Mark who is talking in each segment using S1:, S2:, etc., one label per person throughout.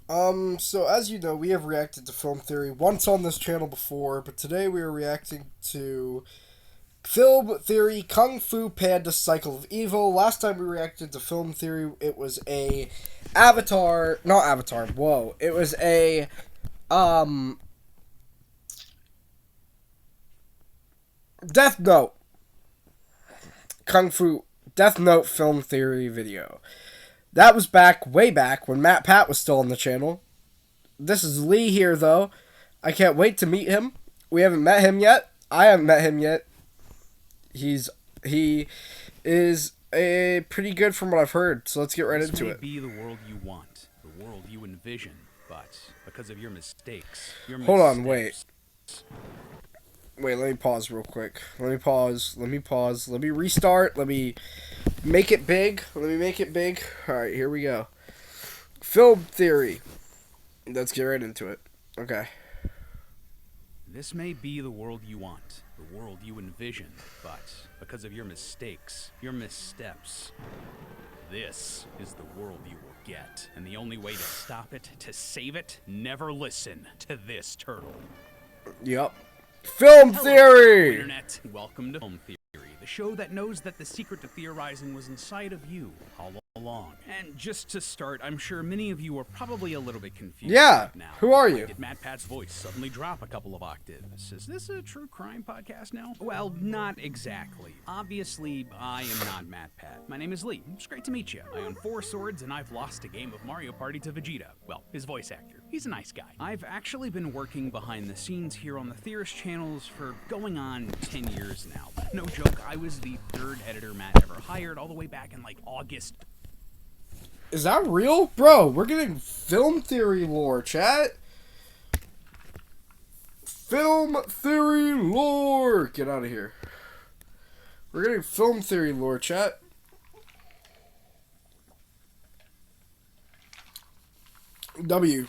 S1: So as you know, we have reacted to film theory once on this channel before, but today we are reacting to film theory Kung Fu Panda Cycle of Evil. Last time we reacted to film theory, it was a not Avatar, whoa. It was a, um, Death Note, Kung Fu, Death Note film theory video. That was way back, when Matt Pat was still on the channel. This is Lee here, though. I can't wait to meet him. We haven't met him yet. I haven't met him yet. He is a pretty good from what I've heard. So let's get right into it.
S2: This may be the world you want, the world you envision, but because of your mistakes,
S1: Hold on, wait. Wait, let me pause real quick. Let me pause. Let me restart. Let me make it big. Alright, here we go. Film theory. Let's get right into it. Okay.
S2: This may be the world you want, the world you envision, but because of your mistakes, your missteps, this is the world you will get. And the only way to stop it, to save it, never listen to this turtle.
S1: Yep. Film
S2: Hello,
S1: theory!
S2: Internet. Welcome to Film Theory, the show that knows that the secret to theorizing was inside of you all along. And just to start, I'm sure many of you are probably a little bit confused right now.
S1: Who are
S2: Why
S1: you?
S2: did Matt Pat's voice suddenly drop a couple of octaves? Is this a true crime podcast now? Well, not exactly. Obviously, I am not Matt Pat. My name is Lee. It's great to meet you. I own 4 swords and I've lost a game of Mario Party to Vegeta. Well, his voice actor. He's a nice guy. I've actually been working behind the scenes here on the Theorist channels for going on 10 years now. No joke, I was the 3rd editor Matt ever hired all the way back in like August.
S1: Is that real? Bro, we're getting film theory lore, chat. Film theory lore. Get out of here. We're getting film theory lore, chat. W.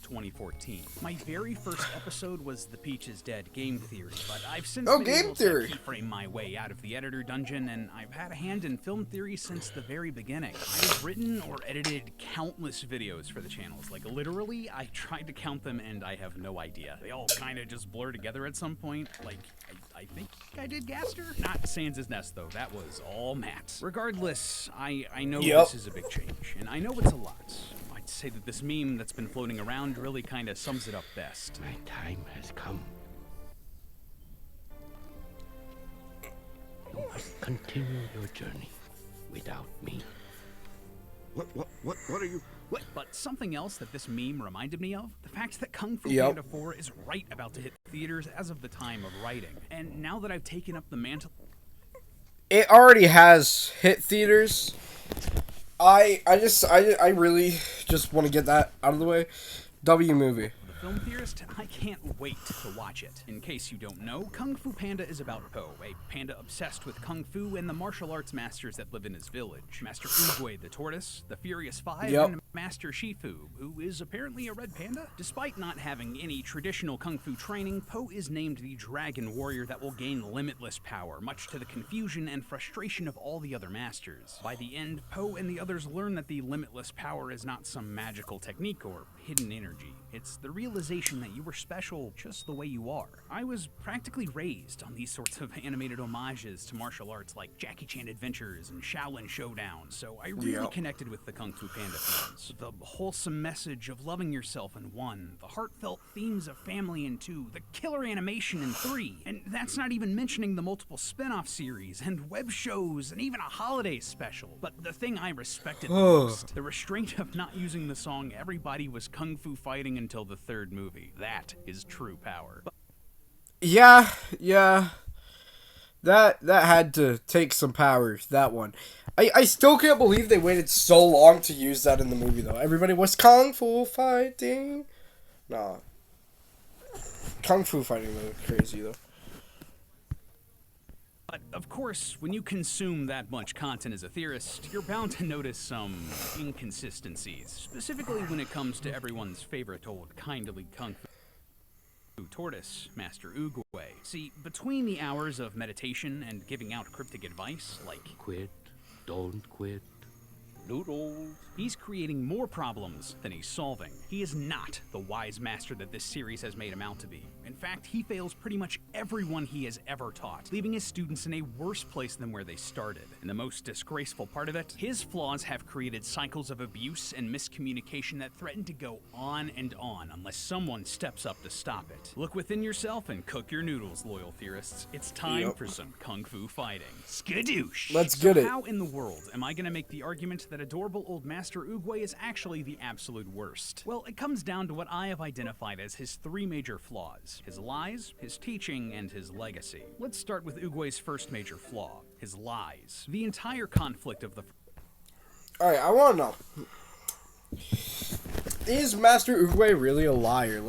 S2: 2014. My very first episode was the Peach is Dead game theory, but I've since
S1: Oh,
S2: been
S1: game
S2: able
S1: theory.
S2: to keyframe my way out of the editor dungeon, and I've had a hand in film theory since the very beginning. I've written or edited countless videos for the channels. Like, literally, I tried to count them, and I have no idea. They all kind of just blur together at some point. Like, I think I did Gaster? Not Sans' Nest, though. That was all Matt. Regardless, I know this is a big change, and I know it's a lot. I'd say that this meme that's been floating around really kind of sums it up best.
S3: My time has come. You must continue your journey without me.
S4: What are you?
S2: What? But something else that this meme reminded me of, the fact that Kung Fu Panda 4 is right about to hit theaters as of the time of writing. And now that I've taken up the mantle...
S1: It already has hit theaters. I really just want to get that out of the way. W movie.
S2: The film theorist, I can't wait to watch it. In case you don't know, Kung Fu Panda is about Po, a panda obsessed with Kung Fu and the martial arts masters that live in his village. Master Oogway the tortoise, the Furious Five, and Master Shifu, who is apparently a red panda. Despite not having any traditional Kung Fu training, Po is named the Dragon Warrior that will gain limitless power, much to the confusion and frustration of all the other masters. By the end, Po and the others learn that the limitless power is not some magical technique or hidden energy. It's the realization that you were special just the way you are. I was practically raised on these sorts of animated homages to martial arts like Jackie Chan Adventures and Shaolin Showdown, so I really connected with the Kung Fu Panda films. The wholesome message of loving yourself in 1, the heartfelt themes of family in 2, the killer animation in 3, and that's not even mentioning the multiple spin-off series and web shows and even a holiday special. But the thing I respected most, the restraint of not using the song Everybody Was Kung Fu Fighting until the 3rd movie. That is true power.
S1: Yeah. That had to take some power, that one. I still can't believe they waited so long to use that in the movie, though. Everybody was Kung Fu fighting. Nah. Kung Fu fighting was crazy, though.
S2: But, of course, when you consume that much content as a theorist, you're bound to notice some inconsistencies, specifically when it comes to everyone's favorite old kindly Kung Fu tortoise, Master Oogway. See, between the hours of meditation and giving out cryptic advice, like...
S3: Quit, don't quit, Noodles.
S2: He's creating more problems than he's solving. He is not the wise master that this series has made him out to be. In fact, he fails pretty much everyone he has ever taught, leaving his students in a worse place than where they started. And the most disgraceful part of it, his flaws have created cycles of abuse and miscommunication that threaten to go on and on unless someone steps up to stop it. Look within yourself and cook your noodles, loyal theorists. It's time for some kung fu fighting. Skadoosh!
S1: Let's get it.
S2: How in the world am I going to make the argument that adorable old Master Oogway is actually the absolute worst? Well, it comes down to what I have identified as his three major flaws: his lies, his teaching, and his legacy. Let's start with Oogway's first major flaw, his lies. The entire conflict of the...
S1: Alright, I want to know. Is Master Oogway really a liar?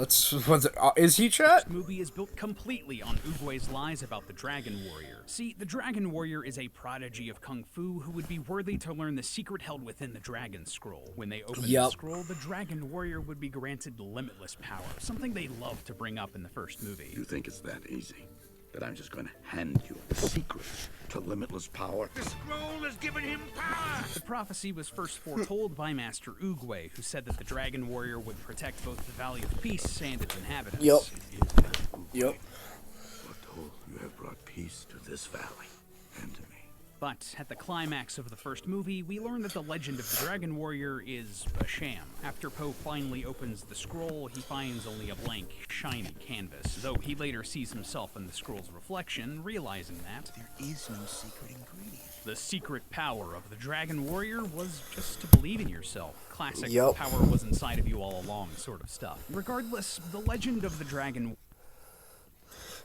S1: Is he, chat?
S2: This movie is built completely on Oogway's lies about the Dragon Warrior. See, the Dragon Warrior is a prodigy of Kung Fu who would be worthy to learn the secret held within the Dragon Scroll. When they opened the scroll, the Dragon Warrior would be granted limitless power, something they love to bring up in the first movie.
S4: You think it's that easy? That I'm just going to hand you the secret to limitless power?
S5: The scroll has given him power!
S2: The prophecy was first foretold by Master Oogway, who said that the Dragon Warrior would protect both the Valley of Peace and its inhabitants.
S1: Yep.
S4: Foretold you have brought peace to this valley and to me.
S2: But at the climax of the first movie, we learn that the legend of the Dragon Warrior is a sham. After Po finally opens the scroll, he finds only a blank, shiny canvas, though he later sees himself in the scroll's reflection, realizing that
S5: There is no secret ingredient.
S2: the secret power of the Dragon Warrior was just to believe in yourself. Classic power was inside of you all along sort of stuff. Regardless, the legend of the Dragon...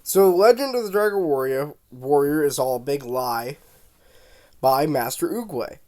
S1: So, Legend of the Dragon Warrior is all a big lie by Master Oogway.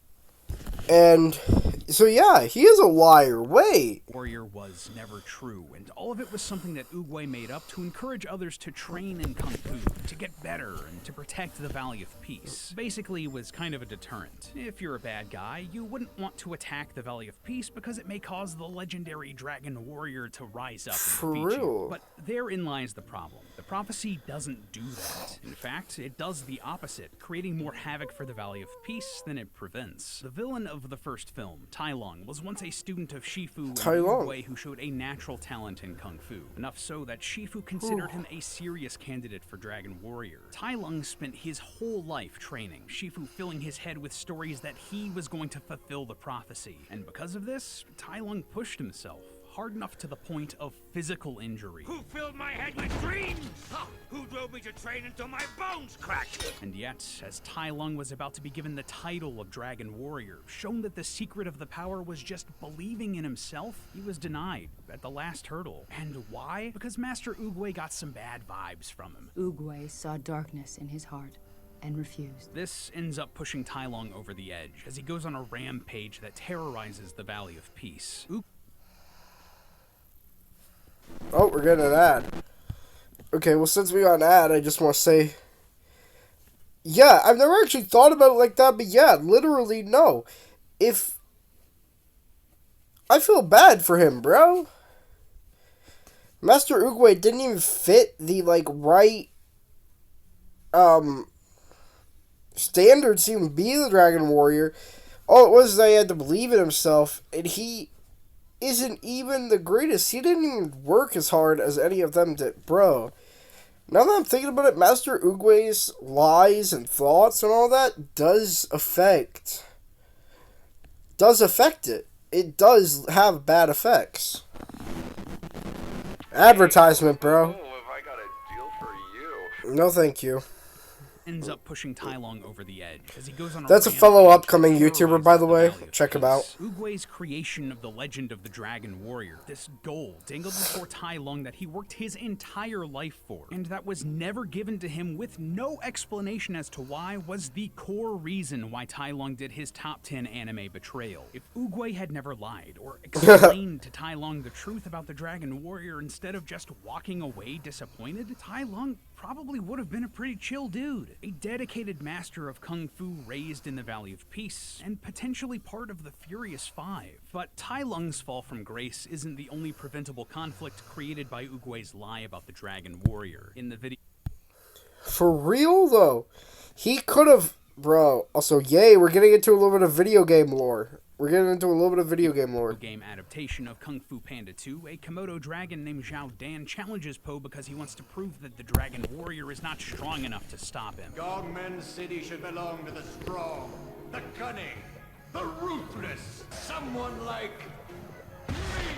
S1: And, so yeah, he is a liar. Wait.
S2: Warrior was never true, and all of it was something that Oogway made up to encourage others to train in Kung Fu, to get better, and to protect the Valley of Peace. Basically, it was kind of a deterrent. If you're a bad guy, you wouldn't want to attack the Valley of Peace because it may cause the legendary Dragon Warrior to rise up and defeat you. But therein lies the problem. The prophecy doesn't do that. In fact, it does the opposite, creating more havoc for the Valley of Peace than it prevents. The villain of the first film, Tai Lung, was once a student of Shifu and Oogway who showed a natural talent in Kung Fu. Enough so that Shifu considered him a serious candidate for Dragon Warrior. Tai Lung spent his whole life training, Shifu filling his head with stories that he was going to fulfill the prophecy. And because of this, Tai Lung pushed himself hard enough to the point of physical injury.
S5: Who filled my head with dreams? Who drove me to train until my bones cracked?
S2: And yet, as Tai Lung was about to be given the title of Dragon Warrior, shown that the secret of the power was just believing in himself, he was denied at the last hurdle. And why? Because Master Oogway got some bad vibes from him.
S6: Oogway saw darkness in his heart and refused.
S2: This ends up pushing Tai Lung over the edge, as he goes on a rampage that terrorizes the Valley of Peace.
S1: Oh, we're getting an ad. Okay, well, since we got an ad, I just want to say... Yeah, I've never actually thought about it like that, but yeah, literally, no. If... I feel bad for him, bro. Master Oogway didn't even fit the, right... standards to even be the Dragon Warrior. All it was is that he had to believe in himself, and he isn't even the greatest. He didn't even work as hard as any of them did, bro. Now that I'm thinking about it, Master Oogway's lies and thoughts and all that does affect it. It does have bad effects. Advertisement, bro.
S7: Oh, have I got a deal for you?
S1: No, thank you.
S2: Ends up pushing Tai Lung over the edge as he goes on a
S1: That's a fellow upcoming YouTuber, by the way. Check him out.
S2: Oogway's creation of the legend of the Dragon Warrior, this goal dangled before Tai Lung that he worked his entire life for, and that was never given to him with no explanation as to why, was the core reason why Tai Lung did his top 10 anime betrayal. If Oogway had never lied or explained to Tai Lung the truth about the Dragon Warrior instead of just walking away disappointed, Tai Lung probably would have been a pretty chill dude. A dedicated master of Kung Fu raised in the Valley of Peace, and potentially part of the Furious Five. But Tai Lung's fall from grace isn't the only preventable conflict created by Oogway's lie about the Dragon Warrior. In the video...
S1: For real, though? He could have... Bro, also, yay, we're getting into a little bit of video game lore. we're getting into a little bit of video game lore.
S2: Game adaptation of Kung Fu Panda 2, a Komodo dragon named Zhao Dan challenges Po because he wants to prove that the Dragon Warrior is not strong enough to stop him.
S5: Gongmen City should belong to the strong, the cunning, the ruthless. Someone like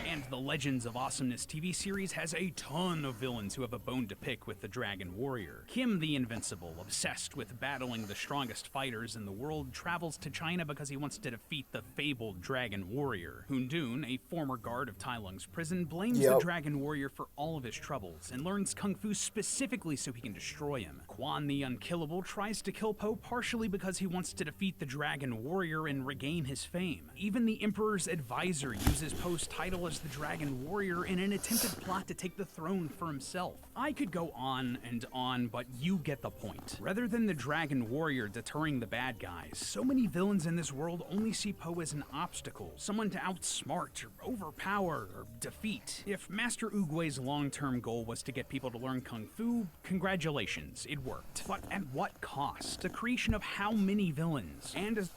S2: And the Legends of Awesomeness TV series has a ton of villains who have a bone to pick with the Dragon Warrior. Kim the Invincible, obsessed with battling the strongest fighters in the world, travels to China because he wants to defeat the fabled Dragon Warrior. Hundun, a former guard of Tai Lung's prison, blames the Dragon Warrior for all of his troubles and learns Kung Fu specifically so he can destroy him. Quan the Unkillable tries to kill Po partially because he wants to defeat the Dragon Warrior and regain his fame. Even the Emperor's advisor uses Po's title as the Dragon Warrior in an attempted plot to take the throne for himself. I could go on and on, but you get the point. Rather than the Dragon Warrior deterring the bad guys, so many villains in this world only see Po as an obstacle, someone to outsmart or overpower or defeat. If Master Oogway's long-term goal was to get people to learn Kung Fu, congratulations, it worked. But at what cost? The creation of how many villains? And as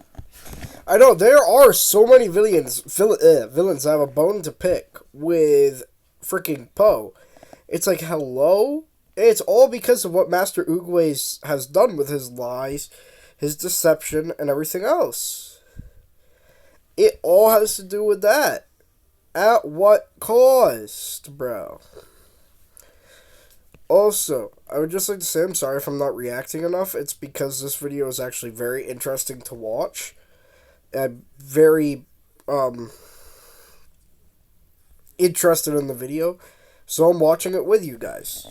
S1: I know, there are so many villains that have a bone to pick with freaking Po. It's like, hello? It's all because of what Master Oogway has done with his lies, his deception, and everything else. It all has to do with that. At what cost, bro? Also, I would just like to say I'm sorry if I'm not reacting enough. It's because this video is actually very interesting to watch. And very, interested in the video. So I'm watching it with you guys.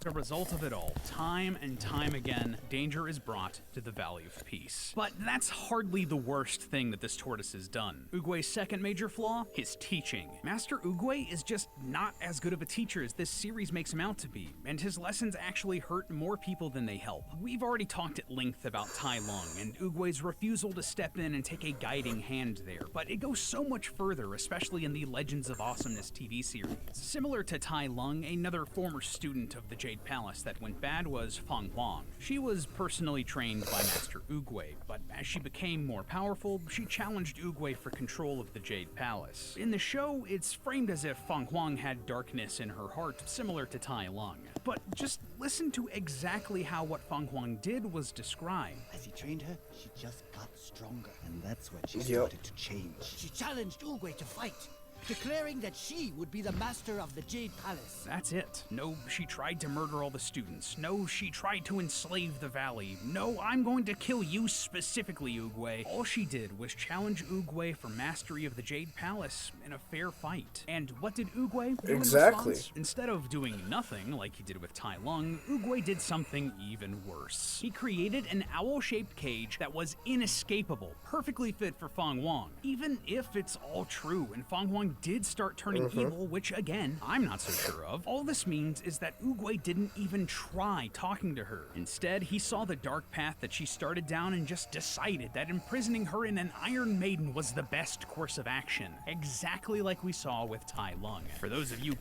S2: a result of it all, time and time again, danger is brought to the Valley of Peace. But that's hardly the worst thing that this tortoise has done. Oogway's second major flaw? His teaching. Master Oogway is just not as good of a teacher as this series makes him out to be, and his lessons actually hurt more people than they help. We've already talked at length about Tai Lung and Oogway's refusal to step in and take a guiding hand there, but it goes so much further, especially in the Legends of Awesomeness TV series. Similar to Tai Lung, another former student of the Jade Palace that went bad was Feng Huang. She was personally trained by Master Oogway, but as she became more powerful, she challenged Oogway for control of the Jade Palace. In the show, it's framed as if Feng Huang had darkness in her heart, similar to Tai Lung. But just listen to exactly how what Feng Huang did was described.
S8: As he trained her, she just got stronger, and that's when she started to change. She challenged Oogway to fight, declaring that she would be the master of the Jade Palace.
S2: That's it. No, she tried to murder all the students. No, she tried to enslave the valley. No, I'm going to kill you specifically, Oogway. All she did was challenge Oogway for mastery of the Jade Palace in a fair fight. And what did Oogway do in response? Instead of doing nothing like he did with Tai Lung, Oogway did something even worse. He created an owl-shaped cage that was inescapable, perfectly fit for Feng Huang. Even if it's all true and Feng Huang did start turning evil, which again, I'm not so sure of, all this means is that Oogway didn't even try talking to her. Instead, he saw the dark path that she started down and just decided that imprisoning her in an Iron Maiden was the best course of action, exactly like we saw with Tai Lung. For those of you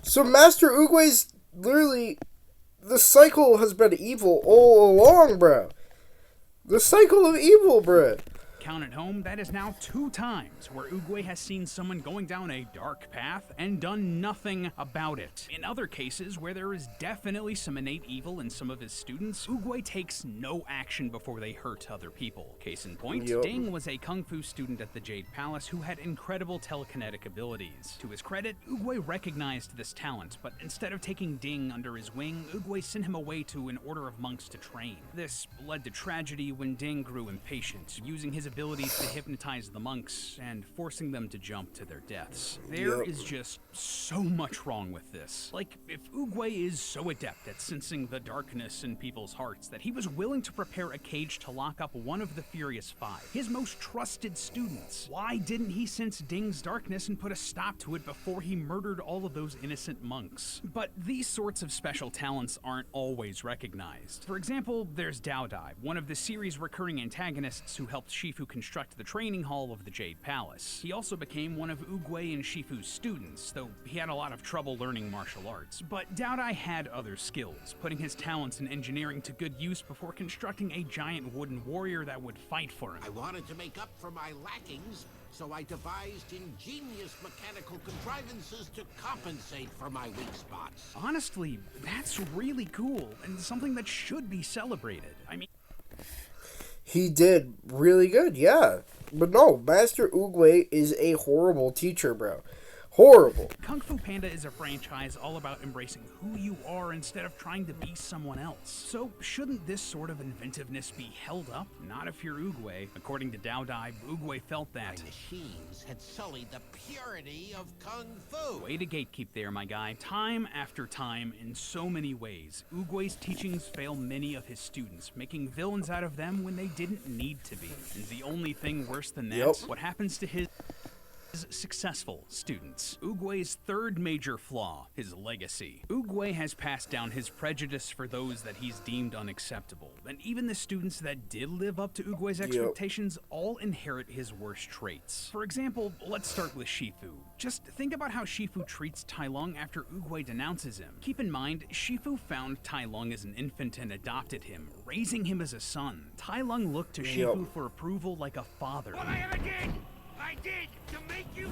S1: So Master Oogway's literally, the cycle has been evil all along, bro. The cycle of evil, bro.
S2: Count at home, that is now 2 times where Oogway has seen someone going down a dark path and done nothing about it. In other cases, where there is definitely some innate evil in some of his students, Oogway takes no action before they hurt other people. Case in point, Ding was a Kung Fu student at the Jade Palace who had incredible telekinetic abilities. To his credit, Oogway recognized this talent, but instead of taking Ding under his wing, Oogway sent him away to an order of monks to train. This led to tragedy when Ding grew impatient, using his abilities to hypnotize the monks and forcing them to jump to their deaths. There is just so much wrong with this. Like, if Oogway is so adept at sensing the darkness in people's hearts that he was willing to prepare a cage to lock up one of the Furious Five, his most trusted students, why didn't he sense Ding's darkness and put a stop to it before he murdered all of those innocent monks? But these sorts of special talents aren't always recognized. For example, there's Dao Dai, one of the series' recurring antagonists who helped Shifu who construct the training hall of the Jade Palace. He also became one of Oogway and Shifu's students, though he had a lot of trouble learning martial arts. But Dao-Dai had other skills, putting his talents in engineering to good use before constructing a giant wooden warrior that would fight for him.
S9: I wanted to make up for my lackings, so I devised ingenious mechanical contrivances to compensate for my weak spots.
S2: Honestly, that's really cool, and something that should be celebrated. I mean,
S1: he did really good, yeah. But no, Master Oogway is a horrible teacher, bro. Horrible.
S2: Kung Fu Panda is a franchise all about embracing who you are instead of trying to be someone else. So shouldn't this sort of inventiveness be held up? Not if you're Oogway. According to Dao-Dai, Oogway felt that
S9: My machines had sullied the purity of Kung Fu.
S2: way to gatekeep there, my guy. Time after time, in so many ways, Oogway's teachings fail many of his students, making villains out of them when they didn't need to be. And the only thing worse than that, what happens to his successful students. Oogway's third major flaw, his legacy. Oogway has passed down his prejudice for those that he's deemed unacceptable, and even the students that did live up to Oogway's expectations all inherit his worst traits. For example, let's start with Shifu. Just think about how Shifu treats Tai Lung after Oogway denounces him. Keep in mind, Shifu found Tai Lung as an infant and adopted him, raising him as a son. Tai Lung looked to Shifu for approval like a father.
S5: What I ever did, I did to make you